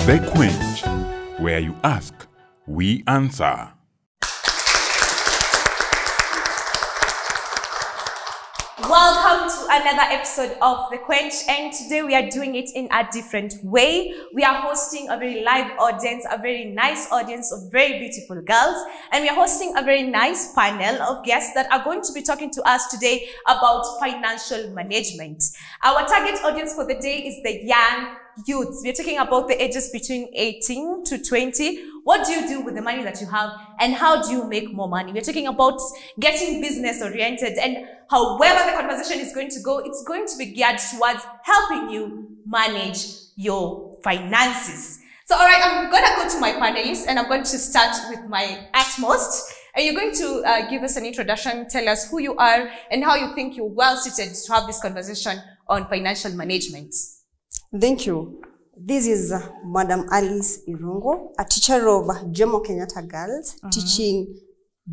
The Quench, where you ask, we answer. Welcome to another episode of The Quench, and today we are doing it in a different way. We are hosting a very live audience, a very nice audience of very beautiful girls, and we are hosting a very nice panel of guests that are going to be talking to us today about financial management. Our target audience for the day is the young youths. We're talking about the ages between 18 to 20. What do you do with the money that you have, and how do you make more money? We're talking about getting business oriented, and however the conversation is going to go, it's going to be geared towards helping you manage your finances. So, all right, I'm going to go to my panelists, and I'm going to start with my utmost. And you're going to give us an introduction, tell us who you are, and how you think you're well suited to have this conversation on financial management. Thank you. This is Madam Alice Irungo, a teacher of Jomo Kenyatta Girls, teaching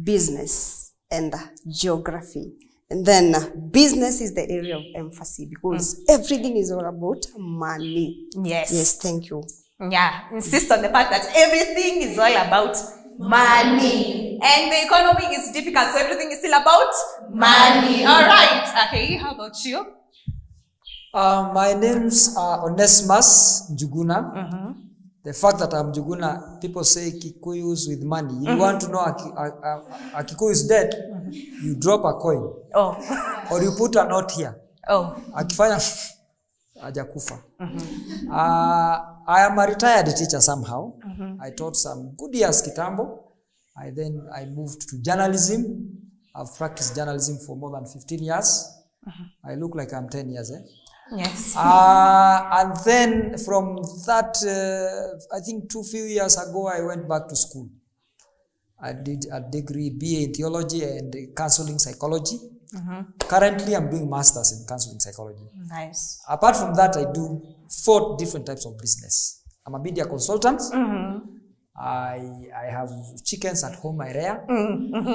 business and geography. And then business is the area of emphasis because everything is all about money. Yes. Yes, thank you. Yeah, insist on the fact that everything is all about money. And the economy is difficult, so everything is still about money. All right. Okay, how about you? My name's Onesimus Njuguna. The fact that I'm Njuguna, people say Kikuyus with money. If you want to know a Kikuyu is dead, you drop a coin. Oh. Or you put a note here. Oh. Akifanya hajakufa. I am a retired teacher somehow. I taught some good years kitambo. I moved to journalism. I've practiced journalism for more than 15 years. I look like I'm 10 years, eh? Yes. And then from that, I think few years ago, I went back to school. I did a degree, BA in theology and counseling psychology. Currently, I'm doing masters in counseling psychology. Nice. Apart from that, I do 4 different types of business. I'm a media consultant. I have chickens at home, I rear.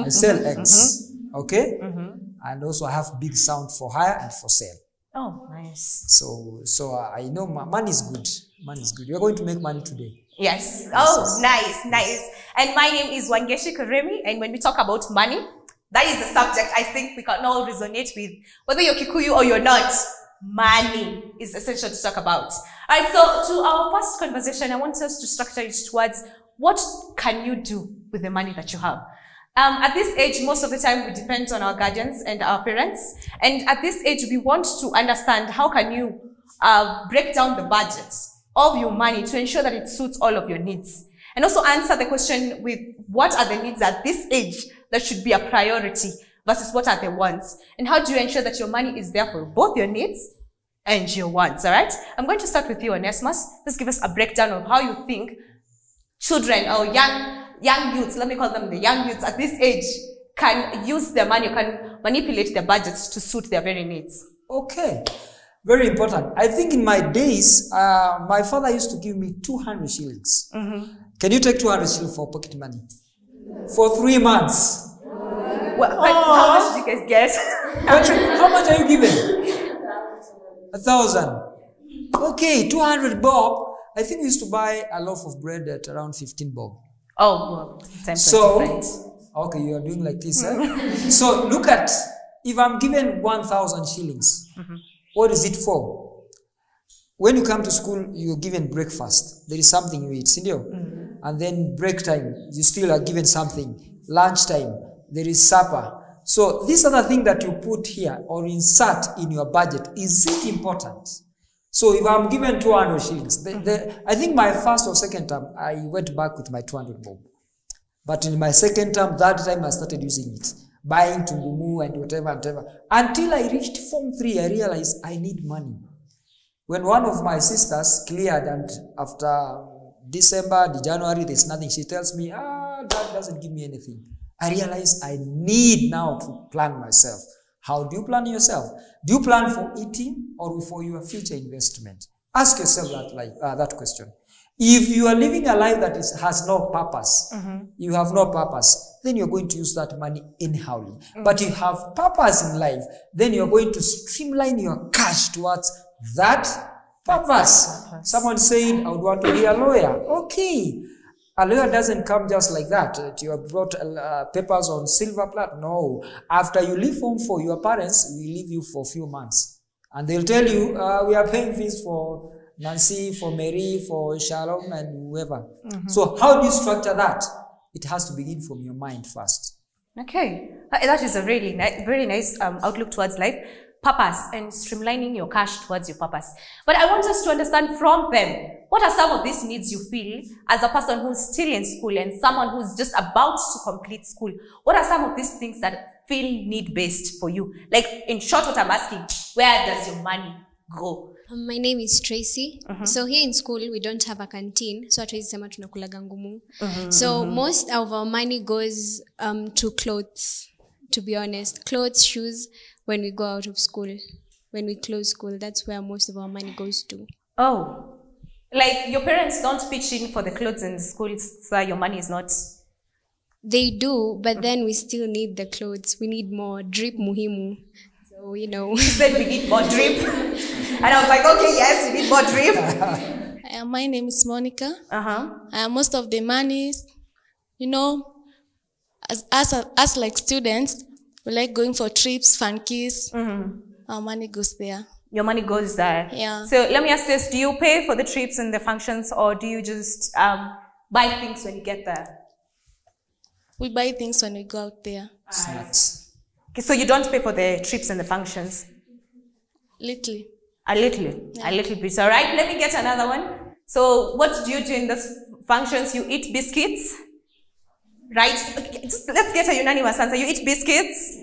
I sell eggs. Okay? And also I have big sound for hire and for sale. Oh, nice. So I know money is good. Money is good. You're going to make money today. Yes. Oh, nice, nice. And my name is Wangeshi Karemi, and when we talk about money, that is the subject I think we can all resonate with. Whether you're Kikuyu or you're not, money is essential to talk about. All right, so to our first conversation, I want us to structure it towards what can you do with the money that you have? At this age, most of the time we depend on our guardians and our parents. And at this age, we want to understand how can you break down the budget of your money to ensure that it suits all of your needs. And also answer the question with what are the needs at this age that should be a priority versus what are the wants. And how do you ensure that your money is there for both your needs and your wants, all right? I'm going to start with you, Onesimus. Just give us a breakdown of how you think children or young youths, let me call them the young youths at this age, can use their money, can manipulate their budgets to suit their very needs. Okay. Very important. I think in my days, my father used to give me 200 shillings. Can you take 200 shillings for pocket money? For 3 months. Well, how much did you guys get? How much are you giving? 1,000. Okay, 200 bob. I think we used to buy a loaf of bread at around 15 bob. Oh, well, different. Okay, you are doing like this. So look at, if I'm given 1,000 shillings, what is it for? When you come to school, you're given breakfast. There is something you eat, and then break time, you still are given something. Lunchtime, there is supper. So this other thing that you put here or insert in your budget, is it important? So if I'm given 200 shillings, I think my first or second term, I went back with my 200 bob. But in my second term, that time I started using it. Buying tungumu and whatever. Until I reached Form 3, I realized I need money. When one of my sisters cleared, and after December, January, there's nothing, she tells me, Dad doesn't give me anything. I realized I need now to plan myself. How do you plan yourself? Do you plan for eating or for your future investment? Ask yourself that question. If you are living a life that has no purpose, you have no purpose, then you're going to use that money anyhowly. But you have purpose in life, then you're going to streamline your cash towards that Purpose. Someone said, I would want to be a lawyer. Okay. A lawyer doesn't come just like that. You have brought papers on silver plate. No. After you leave home for your parents, we leave you for a few months. And they'll tell you, we are paying fees for Nancy, for Mary, for Shalom, and whoever. So how do you structure that? It has to begin from your mind first. Okay. That is a really very nice outlook towards life. Purpose and streamlining your cash towards your purpose. But I want us to understand from them, what are some of these needs you feel as a person who's still in school and someone who's just about to complete school? What are some of these things that feel need-based for you? Like, in short, what I'm asking, where does your money go? My name is Tracy. So here in school, we don't have a canteen. So Tracy sema tunakulaga ngumu. So most of our money goes to clothes, to be honest. Clothes, shoes, when we go out of school. When we close school, that's where most of our money goes to. Oh. Like, your parents don't pitch in for the clothes in the schools, so your money is not... They do, but then we still need the clothes. We need more. Drip muhimu. So, you know. You said we need more drip. And I was like, okay, yes, we need more drip. My name is Monica. Most of the money, you know, as like students, we like going for trips, funkies. Our money goes there. Your money goes there. Yeah. So let me ask this, do you pay for the trips and the functions, or do you just buy things when you get there? We buy things when we go out there. Snacks. Okay, so you don't pay for the trips and the functions? Little. A little bit. All right, let me get another one. So what do you do in those functions? You eat biscuits, right? Okay, let's get a unanimous answer. You eat biscuits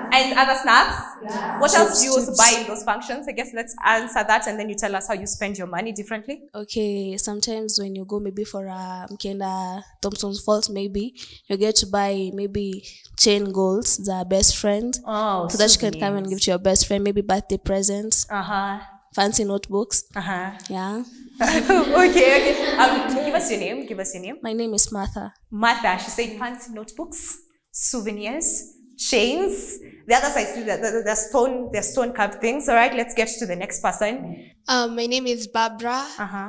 and other snacks. What else do you also buy in those functions? I guess let's answer that and then you tell us how you spend your money differently. Okay, sometimes when you go maybe for a Mkenda Thompson's Falls, maybe you get to buy maybe chain golds, the best friend. Oh, so that you can come and give to your best friend, maybe birthday presents, fancy notebooks. Yeah. Okay. Give us your name. My name is Martha. Martha, she said fancy notebooks, souvenirs, chains. The others I see they're stone carved things. All right, let's get to the next person. My name is Barbara.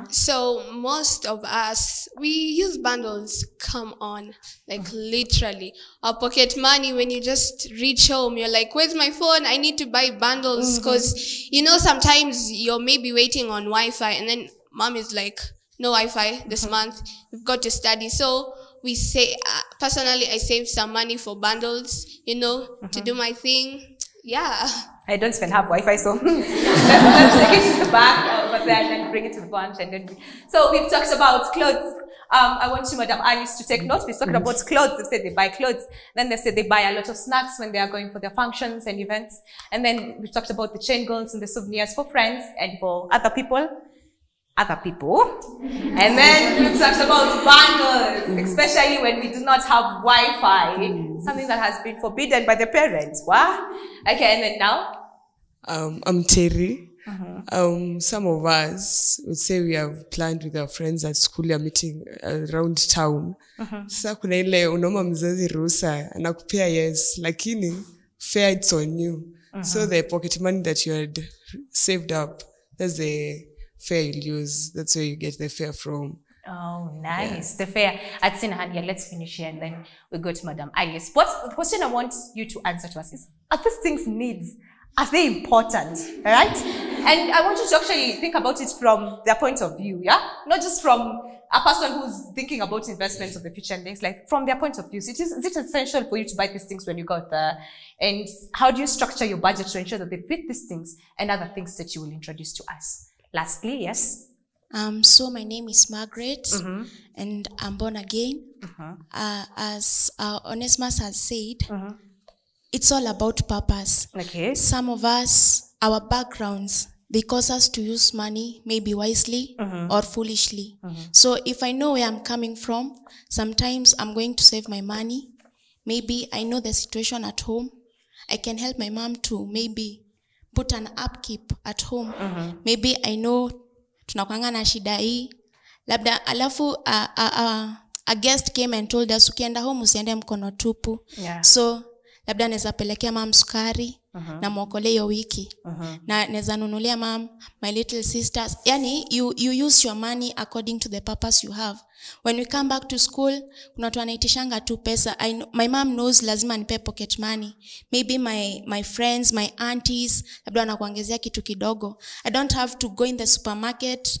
So most of us, we use bundles. Come on, like literally. Our pocket money, when you just reach home, you're like, where's my phone? I need to buy bundles because, you know, sometimes you're maybe waiting on Wi-Fi and then mom is like, no Wi-Fi this month. We've got to study. So we say, personally, I saved some money for bundles, you know, to do my thing. Yeah. I don't even have Wi-Fi, so let's take it to the back over there and then bring it to the front. And then so we've talked about clothes. I want you, Madam Alice, to take notes. We've talked about clothes. They've said they buy clothes. Then they said they buy a lot of snacks when they are going for their functions and events. And then we've talked about the chain girls and the souvenirs for friends and for other people. And then we talked about bundles, especially when we do not have Wi-Fi, something that has been forbidden by the parents. What? Okay, and then now? I'm Terry. Some of us would say we have planned with our friends at school a meeting around town. Sasa kuna ile unaomba mzazi ruhusa anakupea yes, lakini fare it's on you. So the pocket money that you had saved up, that's the fare you'll use. That's where you get the fare from. Oh, nice. Yeah. The fare. At Sinahania, let's finish here and then we go to Madam Alice. What the question I want you to answer to us is, are these things needs? Are they important? All right? And I want you to actually think about it from their point of view, yeah? Not just from a person who's thinking about investments of the future and things, like from their point of view. So is it essential for you to buy these things when you got there? And how do you structure your budget to ensure that they fit these things and other things that you will introduce to us? Lastly, yes? So my name is Margaret, and I'm born again. As Onesmus has said, it's all about purpose. Okay. Some of us, our backgrounds, they cause us to use money maybe wisely or foolishly. So if I know where I'm coming from, sometimes I'm going to save my money. Maybe I know the situation at home. I can help my mom to maybe put an upkeep at home. Maybe I know tunakwanga na shida hii. Labda alafu a guest came and told us ukienda home usiende mkono tupu. So labda naweza pelekea mom sukari na mwokole hiyo wiki. Na neza nunulia mom, my little sisters. Yani, you use your money according to the purpose you have. When we come back to school, kuna watu wanaitishanga tu pesa. My mom knows lazima nipe pocket money. Maybe my friends, my aunties, labda wanakuongezea kitu kidogo. I don't have to go in the supermarket.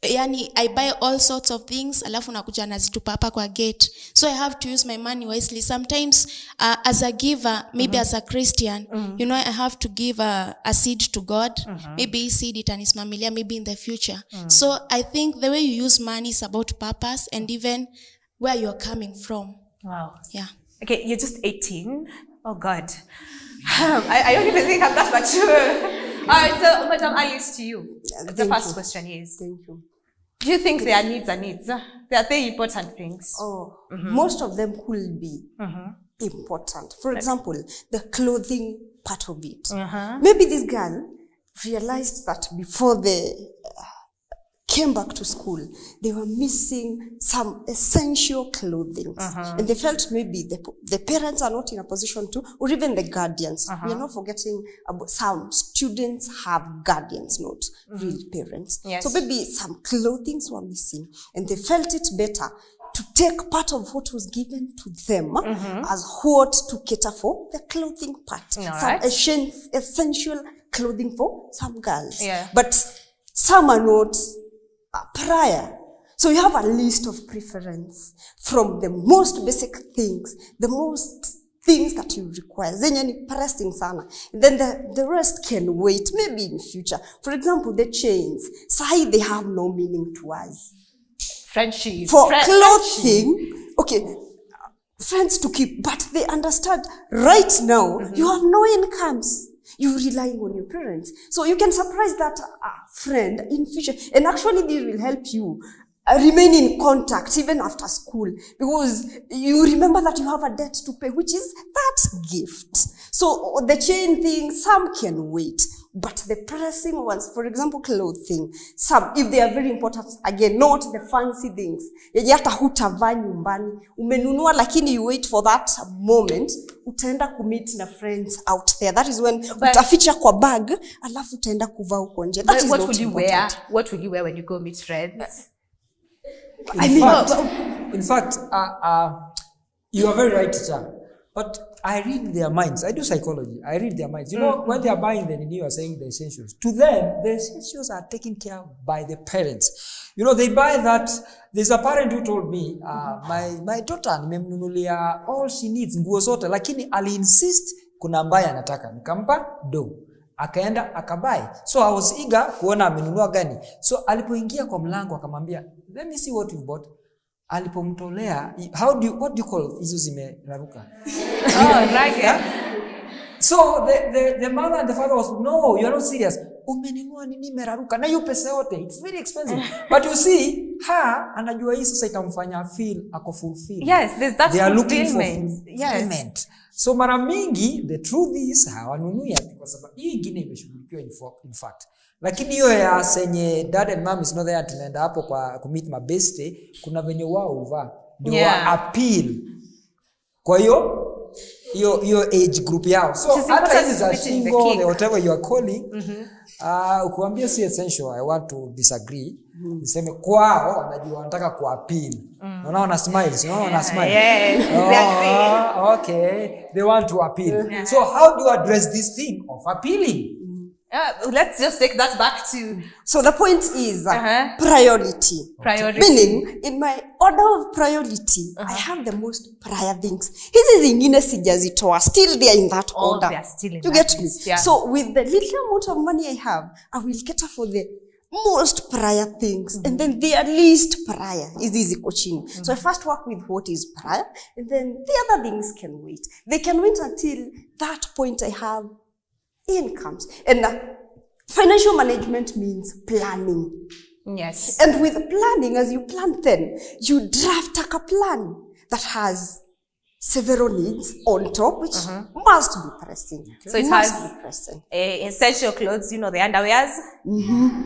Yani, I buy all sorts of things, alafu nakuja nazitupa hapa kwa gate. So I have to use my money wisely. Sometimes, as a giver, maybe as a Christian, you know, I have to give a seed to God. Maybe seed itanisimamilia, maybe in the future. So I think the way you use money is about purpose and even where you're coming from. Wow. Yeah. Okay, you're just 18. Oh, God. I don't even think I'm that mature. All right, so Madam Alice, to you. The first question is, Thank you. do you think their needs are needs? They are very important things. Oh, most of them could be important. For example, the clothing part of it. Maybe this girl realized that before they came back to school, they were missing some essential clothing. And they felt maybe the parents are not in a position to, or even the guardians. We are not forgetting about some students have guardians, not real parents. Yes. So maybe some clothing were missing, and they felt it better to take part of what was given to them as what to cater for the clothing part. Right. Some essential clothing for some girls. Yeah. But some are not prior. So you have a list of preference from the most basic things, the most things that you require. Zenye ni pressing sana. Then the rest can wait, maybe in future. For example, the chains. Sahi, they have no meaning to us. Friendship. For clothing, okay, friends to keep, but they understand right now you have no incomes. You're relying on your parents. So you can surprise that friend in future. And actually this will help you remain in contact even after school. Because you remember that you have a debt to pay, which is that gift. So the chain thing, some can wait. But the pressing ones, for example, clothing, some, if they are very important, again, not the fancy things. Yata hutavaa nyumbani, umenunua lakini you wait for that moment, utaenda kumeet na friends out there. That is when utaficha kwa bag, alafu utaenda kuvaa huko nje. That is what not will you important. wear? What will you wear when you go meet friends? In fact, you are very right, teacher. But I read their minds. I do psychology. I read their minds. You know, when they are buying, then you are saying the essentials. To them, the essentials are taken care of by the parents. You know, they buy that. There's a parent who told me, my daughter, nimemnunulia all she needs, nguo zote, lakini ali insist kuna ambaye anataka. Nikampa do. Akaenda akabai. So I was eager kuona amenunua gani. So alipoingia kwa mlango akamwambia, let me see what you bought. Alipomtolea, what do you call hizo zimeraruka? Oh, right. Yeah? So the mother and the father was, no, you are not serious. Umenunua nini meraruka? Na hiyo pesa yote, it's very expensive. But you see, anajua hii sasa itamfanya feel ako fulfilled. Yes, that's they are looking for fulfillment. Yes. So mara mingi, the truth is, hawanunui ati kwa sababu hii ingine imeshughulikiwa in fact. Lakini hiyo ya senye dad and mom is not there, tunaenda hapo kwa commit my birthday, kuna venye wao uvaa ndio appeal kwa hiyo age group yao. So hata hizi za single, whatever you are calling, ukuambia si essential, I want to disagree. Niseme kwao wanajua wanataka ku appeal. Unaona smiles, unaona smile. Yes. Okay, they want to appeal. So how do you address this thing of appealing? Let's just take that back to... So the point is priority. Priority. Meaning, in my order of priority, I have the most prior things. Hizi zingine sijazitoa, still they are in that order. They are still in you that get me? list, yeah. So with the little amount of money I have, I will cater for the most prior things. And then their least prior is easy coaching. So I first work with what is prior, and then the other things can wait. They can wait until that point I have incomes. And financial management means planning. Yes. And with planning, as you plan then, you draft a plan that has several needs on top, which must be pressing. So it has essential clothes, you know, the underwears.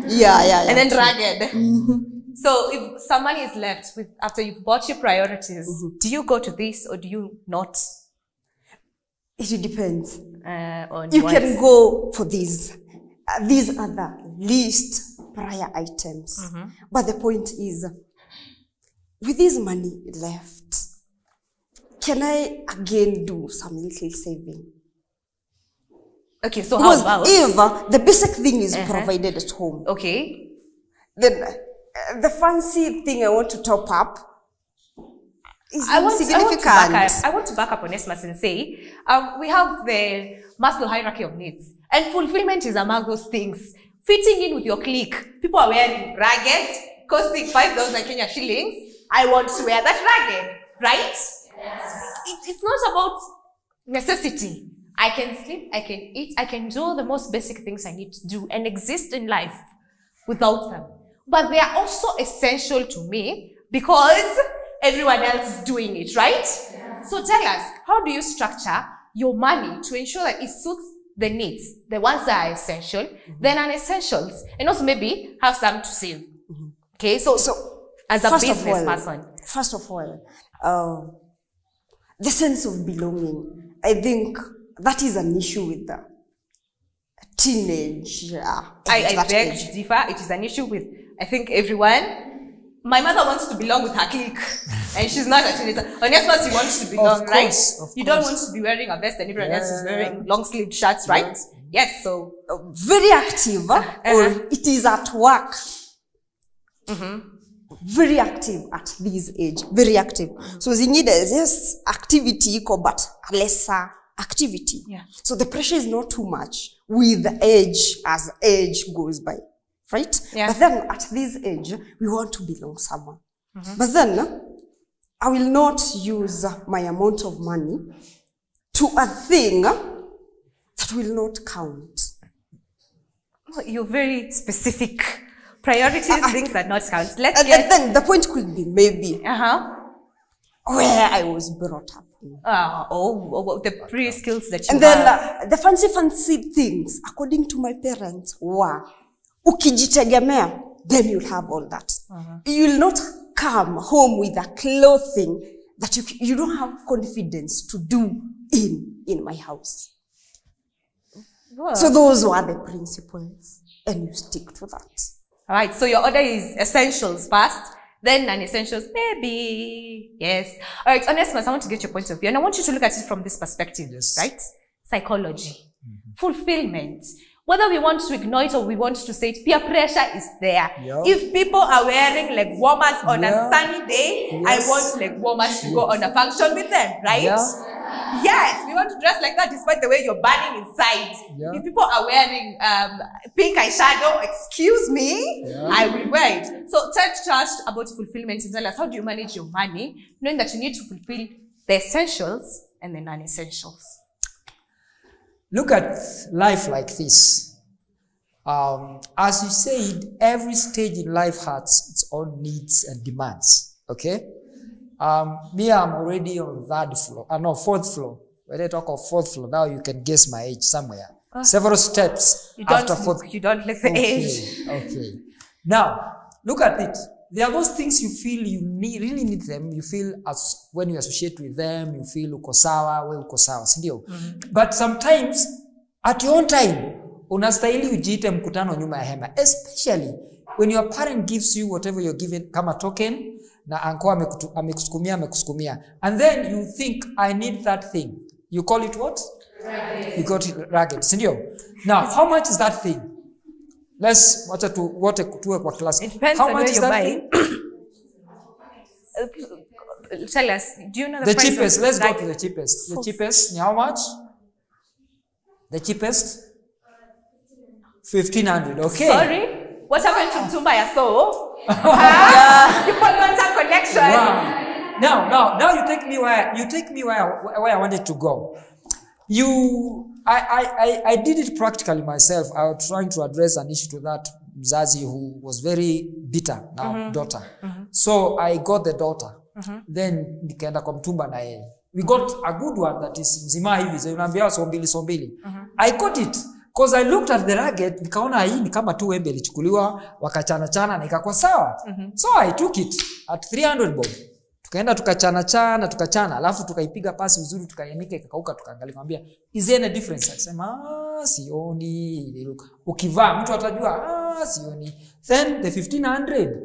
Yeah. And then ragged. So if some money is left after you've bought your priorities, do you go to this or do you not? It depends. you can go for these other least prior items. But the point is, with this money left, can I again do some little saving? Okay, so because how about if the basic thing is provided at home, okay, then the fancy thing I want to top up is significant. I want to back up on Esmas and say, we have the Maslow hierarchy of needs, and fulfillment is among those things. Fitting in with your clique. People are wearing ragged, costing 5,000 Kenya shillings. I want to wear that ragged, right? Yes. It's not about necessity. I can sleep, I can eat, I can do the most basic things I need to do and exist in life without them. But they are also essential to me because everyone else is doing it, right? Yes. So tell us, how do you structure your money to ensure that it suits the needs, the ones that are essential, then non-essentials, and also maybe have some to save? Okay, so as a business person. First of all, the sense of belonging, I think that is an issue with the teenage. I beg to differ. It is an issue with, I think, everyone. My mother wants to belong with her clique, and she's not a teenager. Honestly, she wants to belong, right? You don't want to be wearing a vest and everyone else is wearing long-sleeved shirts, right? Yes, so. Very active, or it is at work. Very active at this age. Very active. So they need yes activity, but lesser activity. Yeah. So the pressure is not too much with age as age goes by, right? Yeah. But then at this age, we want to belong somewhere. But then I will not use my amount of money to a thing that will not count. You're very specific. Priorities, things that not count. Then the point could be maybe where I was brought up. The pre-skills that you and then the fancy things, according to my parents, were ukijitegemea, then you'll have all that. You will not come home with a clothing that you don't have confidence to do in my house. Wow. So those were the principles, and you stick to that. All right, so your order is essentials first, then non-essentials, maybe. Yes. All right, Onesimus, I want to get your point of view, and I want you to look at it from this perspective, right? Psychology, fulfillment. Whether we want to ignore it or we want to say it, peer pressure is there. If people are wearing leg warmers on a sunny day, I want leg warmers to go on a function with them, right? Yes, we want to dress like that despite the way you're burning inside. If people are wearing pink eyeshadow, excuse me, I will wear it. So tell us about fulfillment and tell us, how do you manage your money, knowing that you need to fulfill the essentials and the non-essentials? Look at life like this. As you said, every stage in life has its own needs and demands. Okay? Me, I'm already on fourth floor. When I talk of fourth floor, now you can guess my age somewhere. Several steps after fourth. You don't like the age. Okay. Now, look at it. There are those things you feel you really need them. You feel as when you associate with them, you feel uko sawa, we uko sawa, sindio? But sometimes, at your own time, unastahili ujiite mkutano nyuma ya hema. Especially when your parent gives you whatever you're given kama token, na anko amekusukumia. And then you think, I need that thing. You call it what? Ragged. You got it ragged, sindio? Now, how much is that thing? Let's tuwe kwa class. It depends on where you're buying. Tell us, do you know the price cheapest? Of let's go to the cheapest. The cheapest, how much? The cheapest? 1,500, okay. Sorry? What happened to Tumba Yaso? You put contact connection. Wow. Now you take me where I wanted to go. I did it practically myself. I was trying to address an issue to that mzazi who was very bitter, now daughter. So I got the daughter. Then nikaenda kwa mtumba na yeye. We got a good one that is mzima hivi. Unaambia sombili. I got it because I looked at the ragged, nikaona hii ni kama tu wembe ilichukuliwa wakachana na ikakuwa sawa. So I took it at 300 bob. Tukaenda tukachana, alafu tukaipiga pasi uzuri, tukaianika ikakauka, tukaangalia kwambia is there any difference? Akasema sioni. Ukivaa mtu atajua sioni. Then the 1500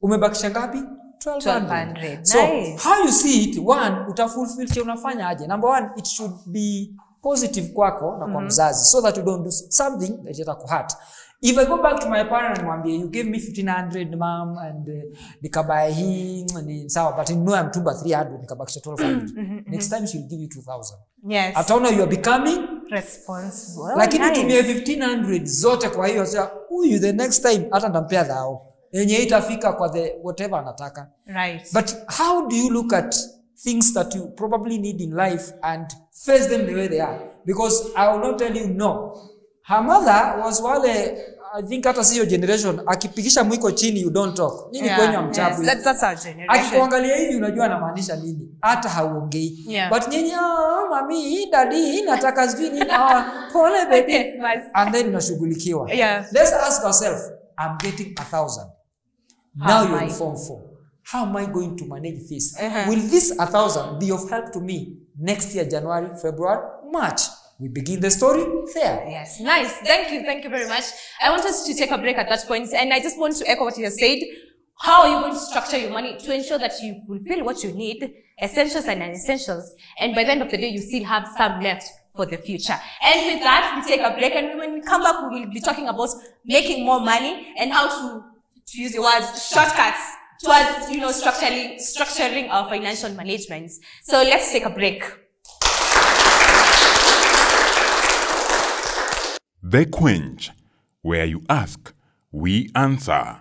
umebakisha ngapi? 1200. So how you see it, one, utafulfill kile unafanya aje. Number one, it should be positive kwako na kwa mzazi, so that you don't do something that itakuhurt. If I go back to my parent and mwambie, you gave me 1500 mom and nikabuy hii ni sawa, but you know I'm too, but 300 nikabakisha 1200. Next time she'll give you 2000. Yes. Ataona you are becoming responsible. Lakini tumie 1500 zote kwa hiyo sasa huyu the next time hata ndampea dhao. Yenye itafika kwa the whatever anataka. Right. But how do you look at things that you probably need in life and face them the way they are? Because I will not tell you no. Her mother was wale, I think hata siyo generation, akipigisha mwiko chini you don't talk. Nini kwenye mchapu. Yes, that's our generation. Akikuangalia hivi unajua anamaanisha nini. Hata hauongei. Yeah. But nyinyi mami, daddy, nataka sijui nini. Pole baby. And then unashughulikiwa. Yeah. Let's ask ourselves, I'm getting 1,000. Now you're in Form 4. How am I going to manage this? Will this 1,000 be of help to me next year, January, February, March? We begin the story there. Yes, nice. Thank you very much. I want us to take a break at that point, and I just want to echo what you have said. How are you going to structure your money to ensure that you fulfill what you need, essentials and non-essentials, and by the end of the day, you still have some left for the future? And with that, we take a break, and when we come back, we will be talking about making more money and how to use the words shortcuts towards, structuring our financial management. So let's take a break. The Quench, where you ask, we answer.